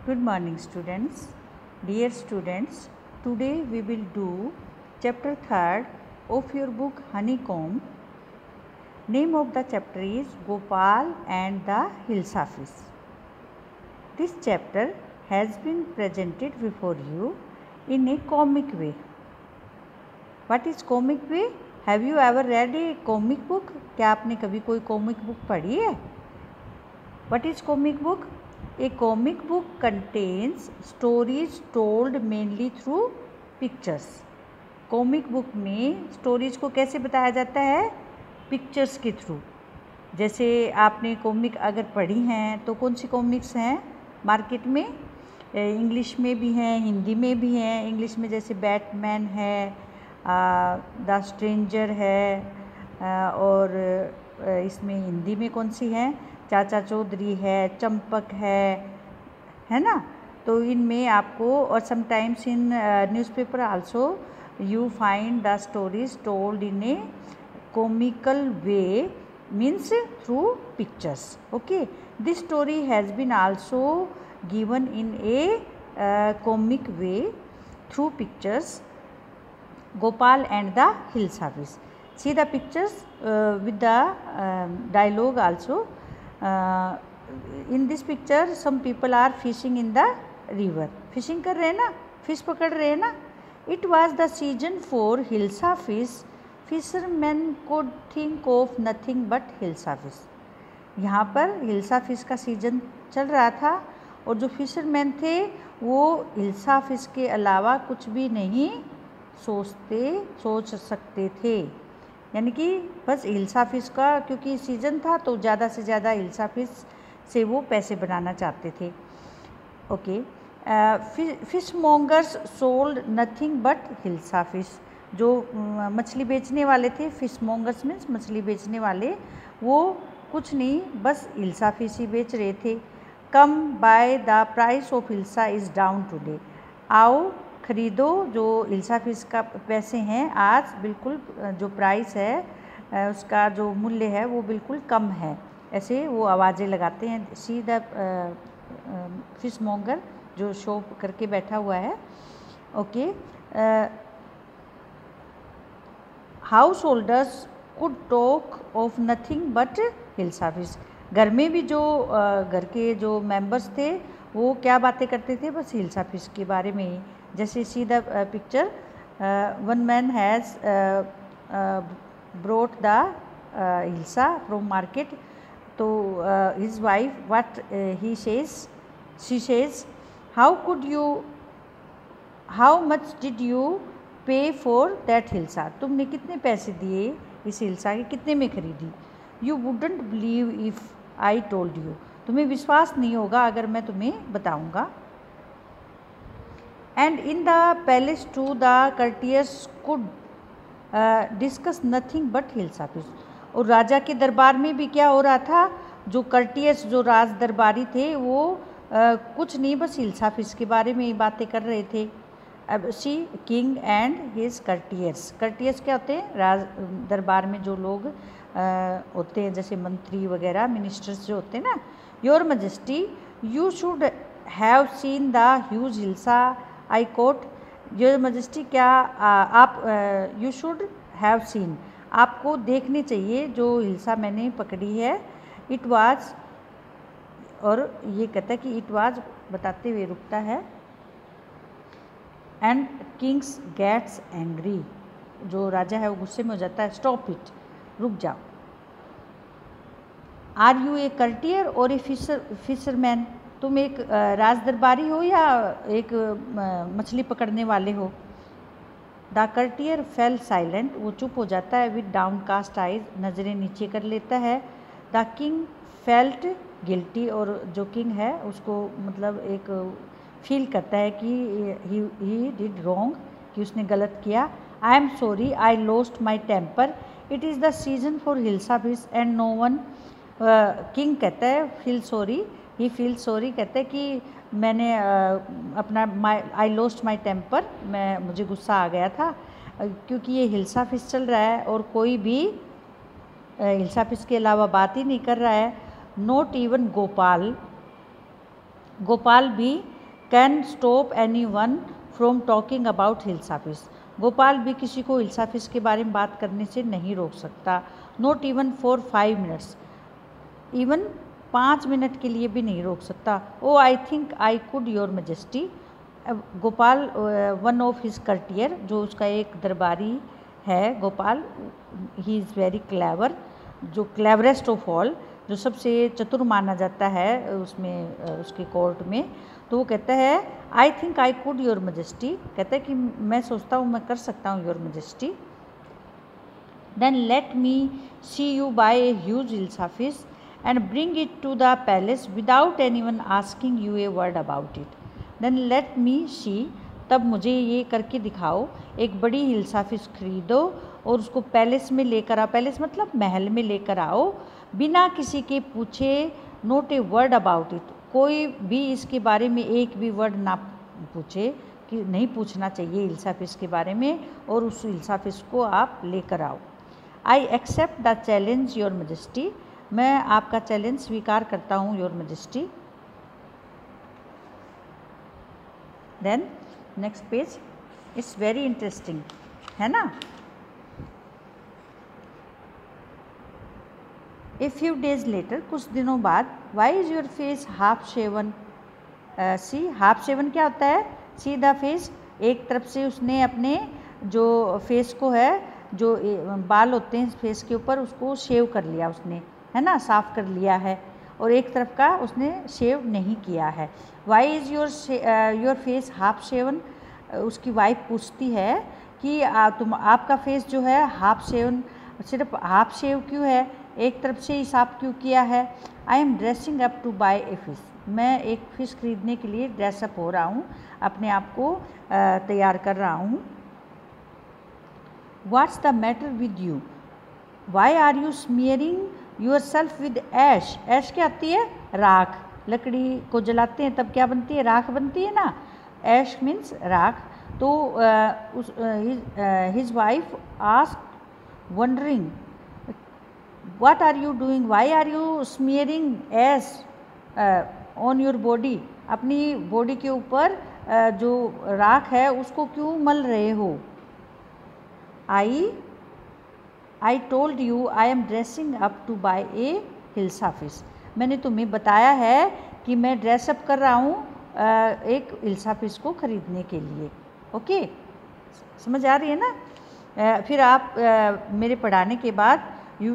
Good morning, students. Dear students, today we will do chapter 3rd of your book Honeycomb. Name of the chapter is Gopal and the Hilsafish. This chapter has been presented before you in a comic way. What is comic way? Have you ever read a comic book? क्या आपने कभी कोई comic book पढ़ी है? What is comic book? A comic book contains stories told mainly through pictures. Comic book में stories को कैसे बताया जाता है? पिक्चर्स के थ्रू. जैसे आपने कॉमिक अगर पढ़ी हैं तो कौन सी कॉमिक्स हैं मार्केट में? इंग्लिश में भी हैं, हिंदी में भी हैं. इंग्लिश में जैसे बैटमैन है, द स्ट्रेंजर है, और इसमें हिंदी में कौन सी है? चाचा चौधरी है, चंपक है ना. तो इनमें आपको, और sometimes in newspaper also you find the stories told in a comical way, means through pictures. Okay, this story has been also given in a comic way through pictures. Gopal and the Hilsafish. See the pictures with the dialogue also. In this picture some people are fishing in the river. Fishing कर रहे हैं ना, fish पकड़ रहे हैं ना. It was the season for Hilsafish. Fishermen could think of nothing but Hilsafish. यहाँ पर Hilsafish का सीजन चल रहा था और जो फिशरमैन थे वो Hilsafish के अलावा कुछ भी नहीं सोच सकते थे. यानी कि बस हिल्साफिश का क्योंकि सीज़न था तो ज़्यादा से ज़्यादा हिल्साफिश से वो पैसे बनाना चाहते थे. Okay, fish mongers sold nothing but hilsa fish. जो मछली बेचने वाले थे, फिश मॉन्गर्स मीन्स मछली बेचने वाले, वो कुछ नहीं बस हिल्साफिश ही बेच रहे थे. Come by the price of hilsa is down today. आओ खरीदो, जो हिल्साफिश का पैसे हैं आज बिल्कुल, जो प्राइस है उसका जो मूल्य है वो बिल्कुल कम है. ऐसे वो आवाज़ें लगाते हैं. सी द फिश मॉन्गर जो शॉप करके बैठा हुआ है. Okay, house holders could talk of nothing but hilsa fish. घर में भी जो घर के जो मेंबर्स थे वो क्या बातें करते थे? बस हिल्साफिश के बारे में ही. जैसे see the picture, one man has brought the hilsa from market. तो his wife what he says, she says, how much did you pay for that hilsa. तुमने कितने पैसे दिए इस हिल्सा के, कितने में खरीदी? You wouldn't believe if I told you. तुम्हें विश्वास नहीं होगा अगर मैं तुम्हें बताऊंगा. And in the palace to the courtiers could discuss nothing but hilsa fish. और राजा के दरबार में भी क्या हो रहा था? जो कर्टियर्स, जो राज दरबारी थे, वो कुछ नहीं बस हिल्साफिश के बारे में ही बातें कर रहे थे. अब सी किंग एंड हिज कर्टियर्स. कर्टियर्स क्या होते हैं? राज दरबार में जो लोग होते हैं, जैसे मंत्री वगैरह, मिनिस्टर्स जो होते हैं ना. Your majesty, you should have seen the huge hilsa I quote. Your majesty, क्या आप, यू शुड हैव सीन, आपको देखनी चाहिए जो हिल्सा मैंने पकड़ी है. इट वाज, और ये कहता है कि इट वाज बताते हुए रुकता है. And kings gets angry. जो राजा है वो गुस्से में हो जाता है. स्टॉप इट, रुक जाओ. आर यू ए कर्टियर और ए फिशरमैन. तुम एक राज दरबारी हो या एक मछली पकड़ने वाले हो? The courtier fell silent. वो चुप हो जाता है. विद डाउन कास्ट आइज, नज़रें नीचे कर लेता है. The king felt guilty. और जो किंग है उसको मतलब एक फील करता है कि ही डिड रॉन्ग, कि उसने गलत किया. I am sorry, I lost my temper. It is the season for hilsa fish and no one. King कहता है feel sorry, he feel sorry, कहता है कि मैंने अपना आई लॉस्ट माई टेम्पर, मुझे गुस्सा आ गया था क्योंकि ये हिल्साफिश चल रहा है और कोई भी हिल्साफिश के अलावा बात ही नहीं कर रहा है. Not even Gopal. गोपाल भी can stop any one from talking about hills office. Gopal भी किसी को हिल्स ऑफिस के बारे में बात करने से नहीं रोक सकता। Not even for 5 minutes, even 5 minute के लिए भी नहीं रोक सकता। Oh I think I could your majesty. Gopal one of his courtier, जो उसका एक दरबारी है Gopal, he is very clever, जो क्लेवरेस्ट ऑफ ऑल, जो सबसे चतुर माना जाता है उसमें उसके कोर्ट में। तो वो कहता है आई think I could your majesty, कहता है कि मैं सोचता हूँ मैं कर सकता हूँ your majesty. Then let me see you buy a huge hilsa a fish and bring it to the palace without anyone asking you a word about it. Then let me see, तब मुझे ये करके दिखाओ, एक बड़ी हिल्स ऑफिस खरीदो और उसको पैलेस में लेकर आओ, पैलेस मतलब महल में लेकर आओ, बिना किसी के पूछे, note A word about it, कोई भी इसके बारे में एक भी वर्ड ना पूछे, कि नहीं पूछना चाहिए हिल्स ऑफिस के बारे में, और उस हिल्स ऑफिस को आप लेकर आओ। I accept the challenge your majesty, मैं आपका चैलेंज स्वीकार करता हूँ your majesty. Then next page, it's very interesting, है ना। ए फ्यू डेज लेटर, कुछ दिनों बाद, why is your face half shaven. See, half shaven क्या होता है, सी द फेस, एक तरफ से उसने अपने जो फेस को है, जो बाल होते हैं फेस के ऊपर, उसको शेव कर लिया उसने, है ना, साफ कर लिया है, और एक तरफ का उसने शेव नहीं किया है। Why is your face half shaven, उसकी वाइफ पूछती है कि आपका फेस जो है हाफ शेवन, सिर्फ हाफ शेव क्यों है, एक तरफ से ही साफ क्यों किया है। I am dressing up to buy a fish, मैं एक फ़िश खरीदने के लिए ड्रेसअप हो रहा हूँ, अपने आप को तैयार कर रहा हूँ। What's the matter with you, why are you smearing yourself with ash. Ash क्या आती है, राख, लकड़ी को जलाते हैं तब क्या बनती है, राख बनती है ना, ऐश मीन्स राख। तो his wife asked wondering what are you doing, why are you smearing ash on your body, अपनी बॉडी के ऊपर जो राख है उसको क्यों मल रहे हो। I told you I am dressing up to buy a hills office, मैंने तुम्हें बताया है कि मैं ड्रेसअप कर रहा हूँ एक हिल्स ऑफिस को खरीदने के लिए। ओके, समझ आ रही है ना। फिर आप मेरे पढ़ाने के बाद you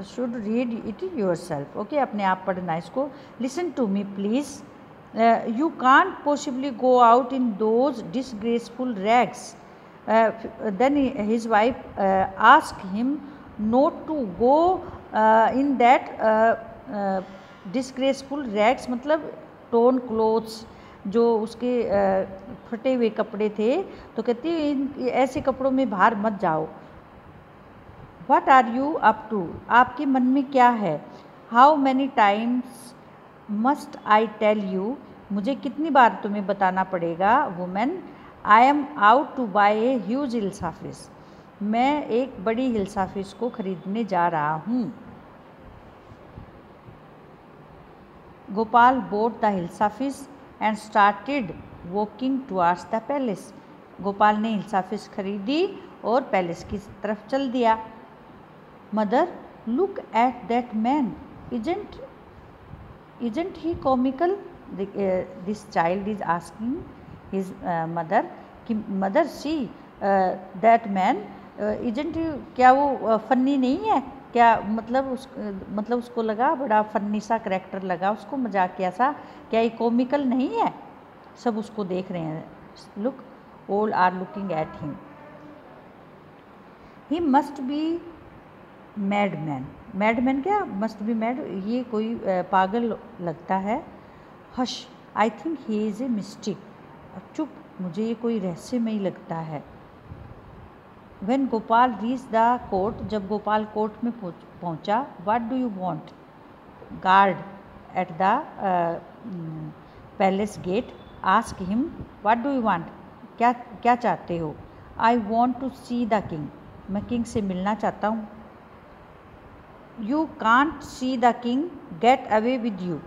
should read it yourself. Okay, अपने आप पढ़ना इसको। Listen to me please, you can't possibly go out in those disgraceful rags. Then his wife ask him not to go in that disgraceful rags, मतलब torn clothes, जो उसके फटे हुए कपड़े थे, तो कहती है ऐसे कपड़ों में बाहर मत जाओ। What are you up to, आपके मन में क्या है। How many times must I tell you, मुझे कितनी बार तुम्हें बताना पड़ेगा। Woman, I am out to buy a huge hills office, मैं एक बड़ी हिल्स ऑफिस को खरीदने जा रहा हूँ। Gopal bought the hills office and started walking towards the palace, Gopal ने हिल्स ऑफिस खरीदी और पैलेस की तरफ चल दिया। Mother, look at that man, isn't he comical, this child is asking his mother, कि mother see that man, isn't he, क्या वो फनी नहीं है क्या, मतलब उसको लगा बड़ा फनी सा करेक्टर लगा उसको, मजाकिया सा, क्या ये कॉमिकल नहीं है। सब उसको देख रहे हैं, look, all are looking at him. He must be madman, madman क्या, मस्ट बी मैड, ये कोई पागल लगता है। Hush, I think he is a mistake, चुप, मुझे ये कोई रहस्यमय लगता है। When Gopal reach the court, जब गोपाल कोर्ट में पहुंचा, what do you want, guard at the palace gate ask him what do you want, क्या चाहते हो। I want to C the king, मैं किंग से मिलना चाहता हूँ। You can't see the king, get away with you,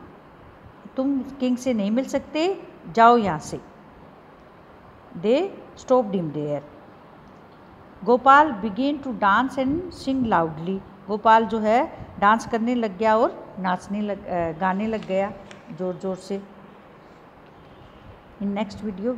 तुम king से नहीं मिल सकते, जाओ यहाँ से। They stopped him there. Gopal began to dance and sing loudly. Gopal जो है डांस करने लग गया और गाने लग गया ज़ोर ज़ोर से। In next video